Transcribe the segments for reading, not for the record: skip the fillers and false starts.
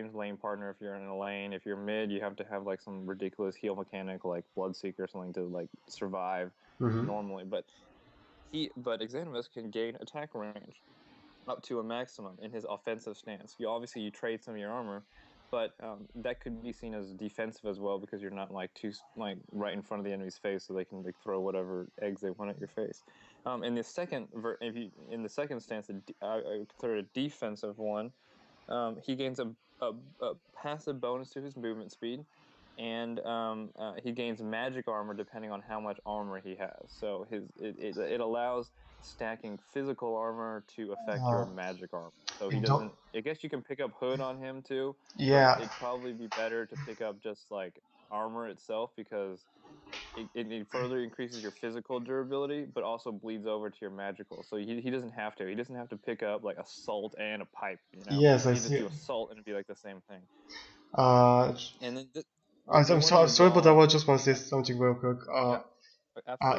range lane partner if you're in a lane. If you're mid, you have to have like some ridiculous heal mechanic like Bloodseeker or something to like survive Mm-hmm. normally. But EXANIMUS can gain attack range up to a maximum in his offensive stance. You trade some of your armor, but that could be seen as defensive as well because you're not like too like right in front of the enemy's face, so they can like throw whatever eggs they want at your face. In the second in the second stance, I consider it a defensive one. He gains a passive bonus to his movement speed, and he gains magic armor depending on how much armor he has. So it allows stacking physical armor to affect your Uh, magic armor. So he it don't. doesn't. I guess you can pick up hood on him too, but Yeah, it'd probably be better to pick up just like armor itself because it further increases your physical durability, but also bleeds over to your magical. So he doesn't have to. He doesn't have to pick up like assault and a pipe. yes, I He can just see. do assault and it'd be like the same thing. Uh, And then the I'm one in sorry, the sorry, but I dawn, was just want to say something real quick. yeah,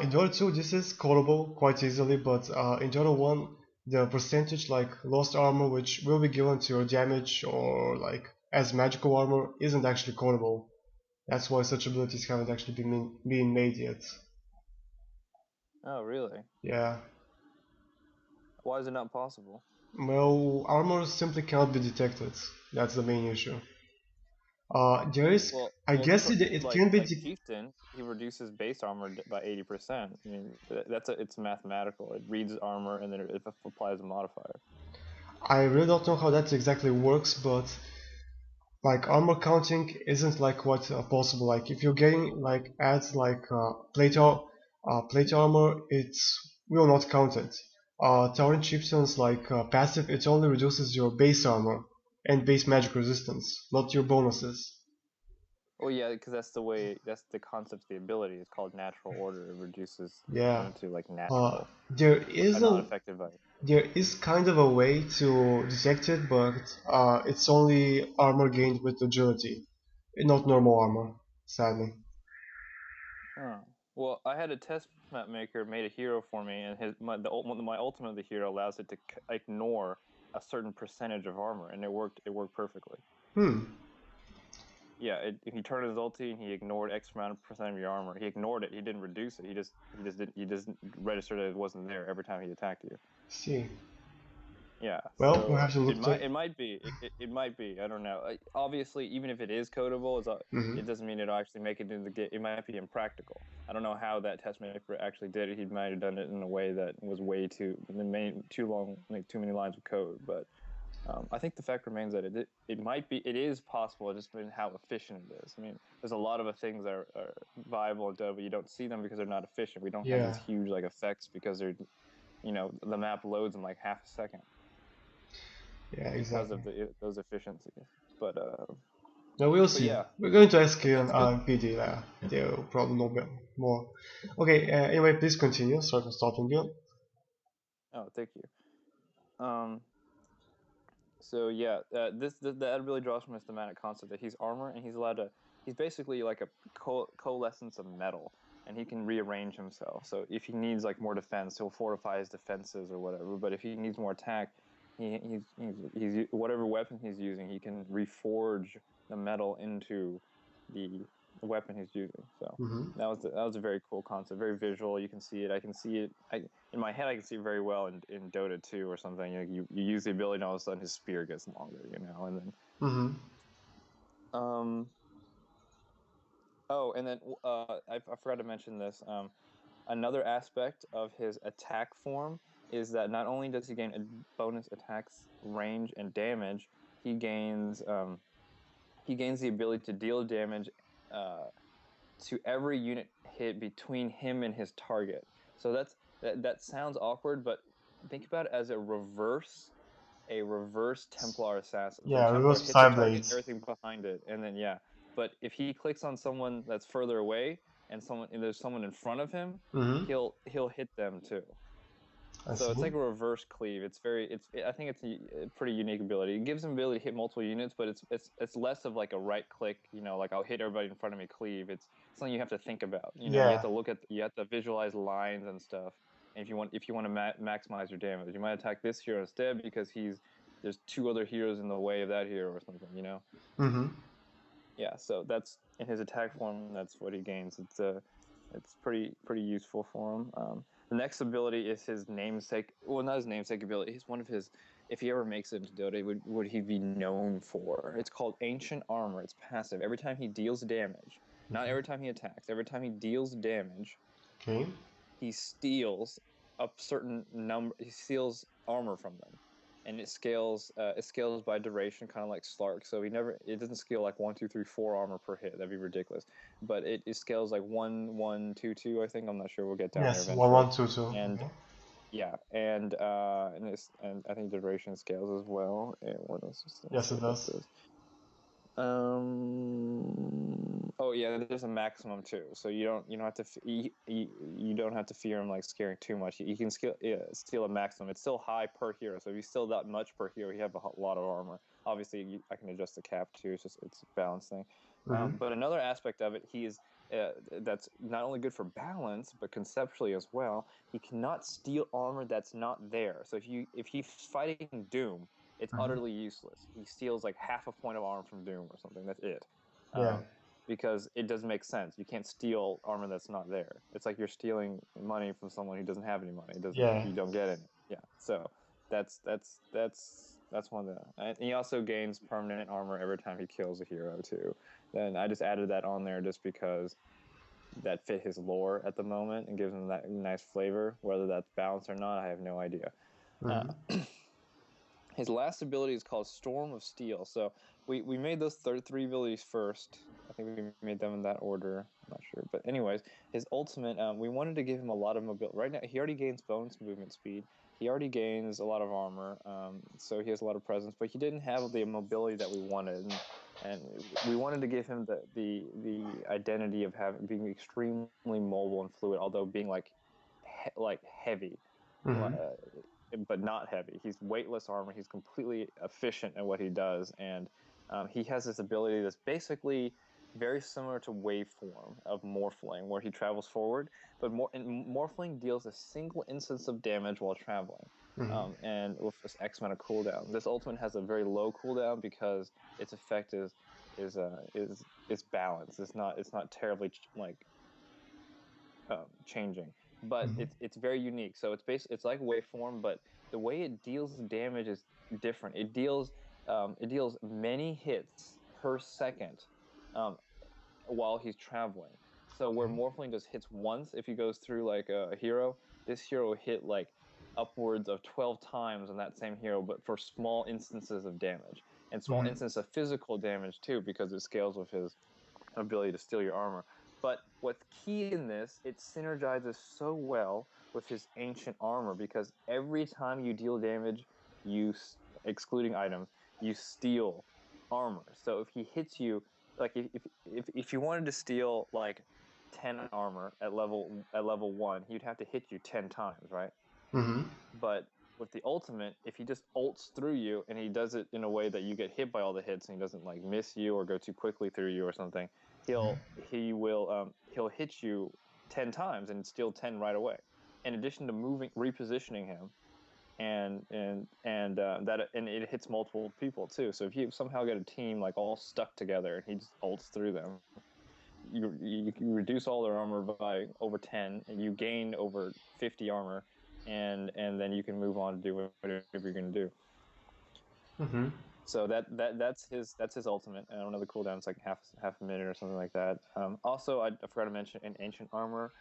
In absolutely. Dota 2, this is callable quite easily, but in Dota 1, the percentage like lost armor, which will be given to your damage or like as magical armor, isn't actually callable. That's why such abilities haven't actually been made yet. Oh, really? Yeah. Why is it not possible? Well, armor simply cannot be detected. That's the main issue. There is, I guess it can be. Like Chieftain, he reduces base armor by 80%. I mean, it's mathematical. It reads armor and then it applies a modifier. I really don't know how that exactly works, but like armor counting isn't like what possible. Like if you're getting like adds like plate armor, it will not count it. Tauren chieftains like passive, it only reduces your base armor and base magic resistance, not your bonuses. Well, yeah, because that's the concept of the ability. It's called natural order. It reduces Yeah. them to like natural, There are is not a affected by. there is kind of a way to detect it, but it's only armor gained with agility, not normal armor, sadly. Oh. Well, I had a test map maker made a hero for me, and my ultimate of the hero allows it to ignore a certain percentage of armor, and it worked perfectly. Hmm. Yeah, he turned his ulti and he ignored X amount of percent of your armor. He ignored it. He didn't reduce it. He just registered that it wasn't there every time he attacked you. See. Yeah, Well, we so have to look to. it might be. I don't know. Obviously, even if it is codable, Hmm. it doesn't mean it'll actually make it into the game. It might be impractical. I don't know how that test maker actually did it. He might have done it in a way that was way too long, like too many lines of code. But I think the fact remains that it is possible. It just depends how efficient it is. I mean, there's a lot of things that are viable in Dota, but you don't see them because they're not efficient. We don't have these Yeah. huge like effects because the map loads in like half a second Yeah. because Exactly. of those efficiencies. But Now we'll but see. yeah, We're going to ask it's good. PD. They'll probably know more. Okay. Anyway, please continue. Sorry for stopping you. Oh, thank you. Um, so yeah, that really draws from his thematic concept that he's armor and he's allowed to. He's basically like a coalescence of metal, and he can rearrange himself. So if he needs like more defense, he'll fortify his defenses or whatever. But if he needs more attack, he's whatever weapon he's using, he can reforge the metal into the weapon he's using. So Hmm. that was a very cool concept, very visual. You can see it. I can see it. In my head, I can see it very well in Dota 2 or something. You use the ability, and all of a sudden his spear gets longer, and then Hmm. um and then I forgot to mention this. Another aspect of his attack form is that not only does he gain a bonus attacks range and damage, he gains um he gains the ability to deal damage uh to every unit hit between him and his target. So that sounds awkward, but think about it as a reverse Templar assassin. So Yeah. Templar Reverse hits a side target, blades. everything behind it, and then yeah. But if he clicks on someone that's further away and there's someone in front of him, Hmm. he'll hit them too. I So it's see. like a reverse cleave. I think it's a pretty unique ability. It gives him ability to hit multiple units, but it's less of like a right click, like I'll hit everybody in front of me cleave. It's something you have to think about. You have Yeah. to you have to visualize lines and stuff. And if you want to maximize your damage, you might attack this hero instead because there's two other heroes in the way of that hero or something, you know? Mm-hmm. Yeah, so that's in his attack form. That's what he gains. It's pretty useful for him. The next ability is his namesake. Well, not his namesake ability. He's one of his. If he ever makes it into Dota, would he be known for? It's called Ancient Armor. It's passive. Every time he deals damage, not every time he attacks. Every time he deals damage, Okay. he steals a certain number. He steals armor from them, and it scales. It scales by duration, kind of like Slark. So he never. It doesn't scale like 1, 2, 3, 4 armor per hit. That'd be ridiculous. But it scales like 1, 1, 2, 2. I think I'm not sure. We'll get down there Yes, one eventually. one two two. And Okay. yeah, and I think duration scales as well. And what else? Let's Yes, see it about does. this. Oh yeah, there's a maximum too. So you don't have to you don't have to fear him like scaring too much. You can steal a maximum. It's still high per hero. So if you steal that much per hero, you have a lot of armor. Obviously, I can adjust the cap too. It's a balance thing. Mm-hmm. But another aspect of it, that's not only good for balance, but conceptually as well. He cannot steal armor that's not there. So if he's fighting Doom, it's Mm-hmm. utterly useless. He steals like half a point of armor from Doom or something. That's it. Yeah. Because it doesn't make sense. You can't steal armor that's not there. It's like you're stealing money from someone who doesn't have any money. It doesn't Yeah. you don't get any. Yeah. So that's one of the. And he also gains permanent armor every time he kills a hero too. Then I just added that on there just because that fit his lore at the moment and gives him that nice flavor. Whether that's balanced or not, I have no idea. Mm-hmm. His last ability is called Storm of Steel. So we made those three abilities first. I think we made them in that order. I'm not sure. But anyways, his ultimate, we wanted to give him a lot of mobility. Right now, he already gains bonus movement speed. He already gains a lot of armor. So he has a lot of presence. But he didn't have the mobility that we wanted. And we wanted to give him the identity of being extremely mobile and fluid, although being like heavy. Mm-hmm. But not heavy. He's weightless armor. He's completely efficient at what he does, and he has this ability that's basically very similar to Waveform of Morphling, where he travels forward. But Morphling deals a single instance of damage while traveling, Mm-hmm. and with this X amount of cooldown. This ultimate has a very low cooldown because its effect is balanced. It's not terribly changing, but Mm-hmm. it's very unique. So it's like Waveform, but the way it deals damage is different. It deals many hits per second, um, while he's traveling. So where Okay. Morphling just hits once, if he goes through like a hero, this hero will hit like upwards of 12 times on that same hero, but for small instances of damage and small Mm-hmm. instances of physical damage too, because it scales with his ability to steal your armor. But what's key in this, it synergizes so well with his ancient armor because every time you deal damage, you excluding items, you steal armor. So if he hits you, like if you wanted to steal like 10 armor at level 1, he'd have to hit you 10 times, right? Mm-hmm. But with the ultimate, if he just ults through you and he does it in a way that you get hit by all the hits and he doesn't like miss you or go too quickly through you or something, he'll hit you 10 times and steal 10 right away. In addition to repositioning him, and it hits multiple people too. So if you somehow get a team like all stuck together and he just ults through them, you reduce all their armor by over 10 and you gain over 50 armor, and then you can move on to do whatever you're going to do. Mm-hmm. So that's his ultimate. I don't know, the cooldown's like half a minute or something like that. Also, I forgot to mention in ancient armor,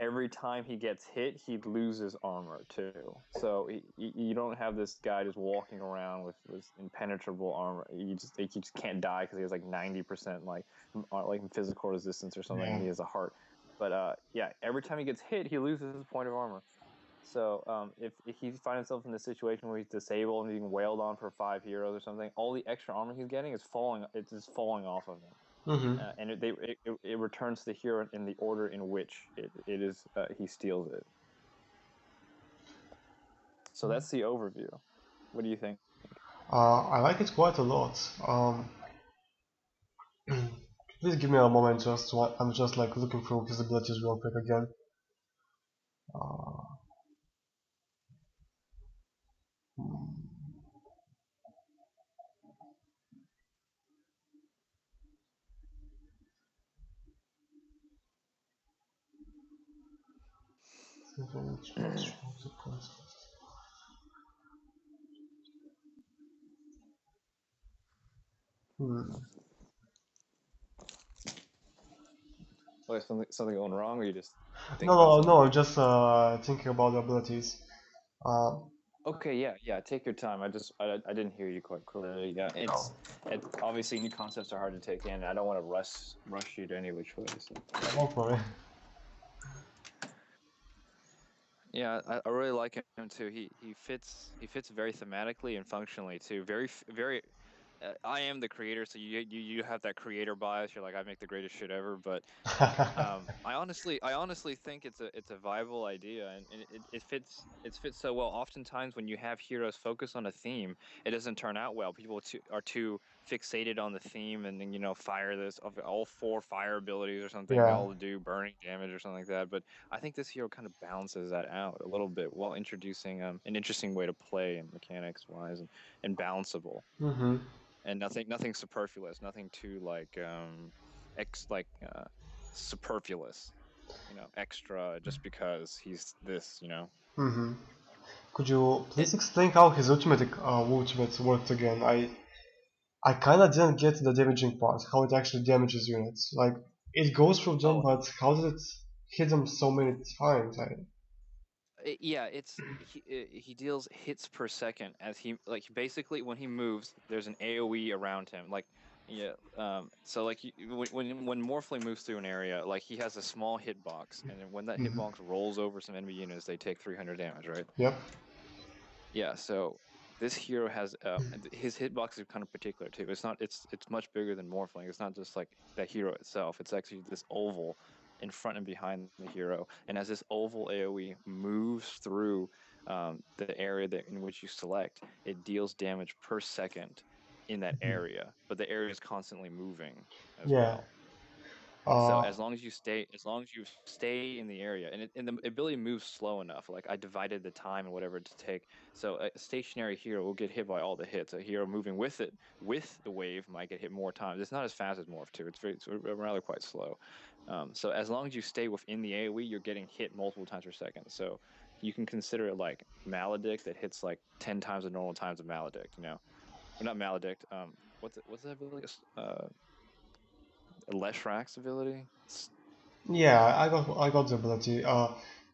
every time he gets hit, he loses armor too. So you don't have this guy just walking around with impenetrable armor. He just can't die because he has like 90% like physical resistance or something, Yeah. and he has a heart. But yeah, every time he gets hit, he loses his point of armor. So if he finds himself in this situation where he's disabled and being wailed on for 5 heroes or something, all the extra armor he's getting is falling. It's just falling off of him, Mm-hmm. and it returns the hero in the order in which it is he steals it. So that's the overview. What do you think? I like it quite a lot. Please give me a moment. I'm just like looking through visibilities real quick again. Uh, Hmm. Like something going wrong, or you just No, thinking about no, something? just thinking about the abilities. Uh, Okay, yeah, yeah. Take your time. I didn't hear you quite clearly. Yeah, oh, it's obviously new concepts are hard to take in. I don't want to rush you to any which way. So. go for it. Yeah, I really like him too. He fits very thematically and functionally too. Very. I am the creator, so you have that creator bias. You're like I make the greatest shit ever, but I honestly think it's a viable idea, and it fits so well. Oftentimes, when you have heroes focus on a theme, it doesn't turn out well. People are too fixated on the theme, and then fire this of all four fire abilities or something. They Yeah. all do burning damage or something like that. But I think this hero kind of balances that out a little bit while introducing an interesting way to play and mechanics wise and balanceable Mm-hmm. and nothing superfluous, nothing too ex like superfluous, extra just because he's this. Mm-hmm. Could you please It explain how his ultimates worked again? I kinda didn't get the damaging part, how it actually damages units. Like, it goes through them, oh but how did it hit them so many times? yeah, he deals hits per second as he like basically when he moves, there's an AoE around him. Like yeah, so like when Morphling moves through an area, like he has a small hitbox, and then when that Mm-hmm. hitbox rolls over some enemy units, they take 300 damage, right? Yep. Yeah, so this hero has and his hitbox is kind of particular too. It's much bigger than Morphling. It's not just like the hero itself. It's actually this oval in front and behind the hero. And as this oval AoE moves through the area in which you select, it deals damage per second in that Mhm. area. But the area is constantly moving as Yeah. well. So Uh, as long as you stay in the area, and the ability moves slow enough. Like I divided the time and whatever to take. So a stationary hero will get hit by all the hits. A hero moving with the wave might get hit more times. It's not as fast as Morph 2. It's rather quite slow. So as long as you stay within the AoE, you're getting hit multiple times per second. So you can consider it like Maledict that hits like 10 times the normal times of Maledict. Or not Maledict. What's that ability? Leshrax's ability. yeah, I got the ability.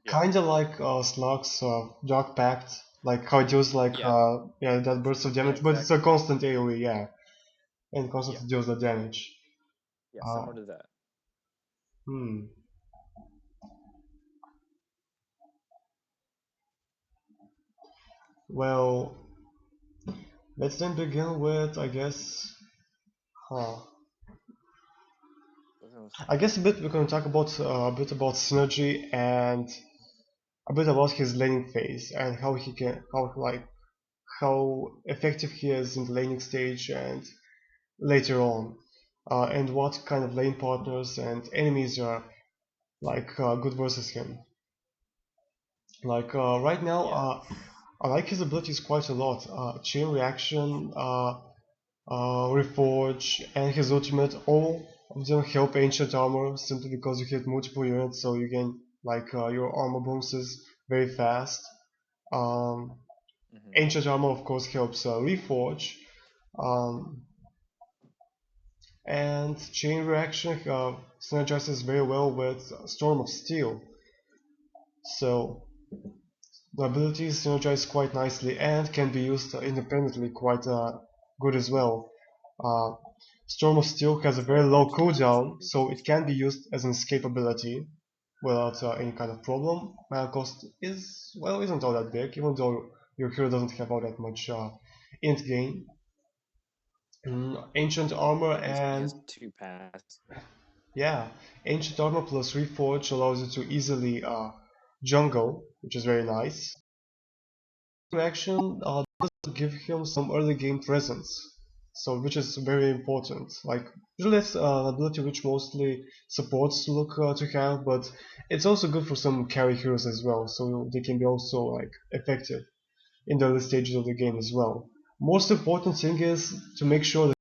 Yeah. Kinda like Slug's Dark Pact, like how it deals like Yeah. yeah that burst of Yeah, damage, but it's a exactly. constant AoE, yeah, and Yeah. constantly deals the damage. Yeah, Uh, similar to that. hmm. Well, let's then begin with, I guess, huh. I guess a bit we're gonna talk about a bit about synergy and a bit about his laning phase and how he can how effective he is in the laning stage and later on, and what kind of lane partners and enemies are good versus him. Right now, Yeah. I like his abilities quite a lot. Chain reaction, reforge, and his ultimate. All of them help ancient armor simply because you hit multiple units, so you gain your armor bonuses very fast. Um, Hmm. Ancient armor, of course, helps reforge. Um, and chain reaction synergizes very well with Storm of Steel. So the abilities synergize quite nicely and can be used independently quite good as well. Uh, Storm of Steel has a Chain very low reaction is cooldown, absolutely so it can crucial. be used as an escape ability without any kind of problem. Mana cost isn't all that big, even though your hero doesn't have all that much int gain. Ancient armor He and has two pass. yeah, Ancient Armor plus Reforge allows you to easily jungle, which is very nice. Action does give him some early game presence, so which is very important. Like usually it's an ability which mostly supports look to have, but it's also good for some carry heroes as well, so they can be also effective in the early stages of the game as well. Most important thing is to make sure that